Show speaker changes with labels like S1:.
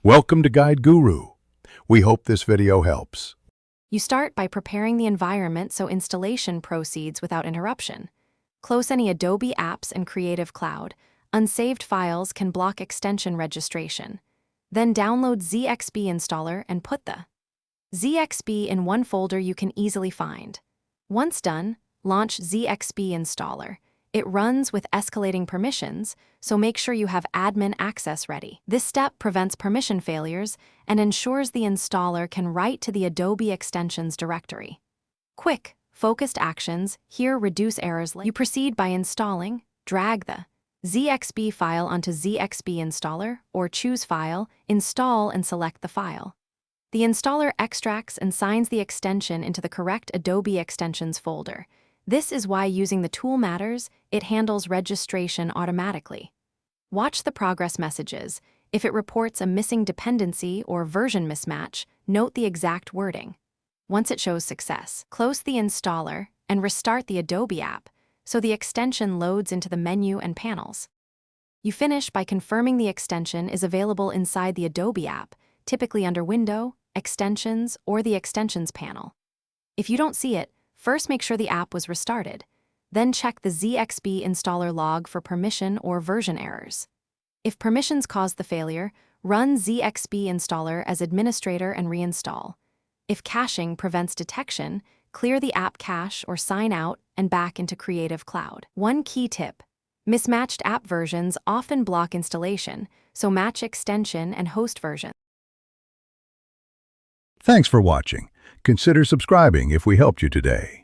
S1: Welcome to Guide Guru. We hope this video helps.
S2: You start by preparing the environment so installation proceeds without interruption. Close any Adobe apps in Creative Cloud. Unsaved files can block extension registration. Then download Zxp Installer and put the Zxp in one folder you can easily find. Once done, launch Zxp Installer. It runs with escalating permissions, so make sure you have admin access ready. This step prevents permission failures and ensures the installer can write to the Adobe Extensions directory. Quick, focused actions here reduce errors. You proceed by installing, drag the Zxp file onto Zxp Installer, or choose File, Install, and select the file. The installer extracts and signs the extension into the correct Adobe Extensions folder. This is why using the tool matters. It handles registration automatically. Watch the progress messages. If it reports a missing dependency or version mismatch, note the exact wording. Once it shows success, close the installer and restart the Adobe app so the extension loads into the menu and panels. You finish by confirming the extension is available inside the Adobe app, typically under Window, Extensions, or the Extensions panel. If you don't see it, first make sure the app was restarted. Then check the Zxp Installer log for permission or version errors. If permissions caused the failure, run Zxp Installer as administrator and reinstall. If caching prevents detection, clear the app cache or sign out and back into Creative Cloud. One key tip: mismatched app versions often block installation, so match extension and host version.
S1: Thanks for watching. Consider subscribing if we helped you today.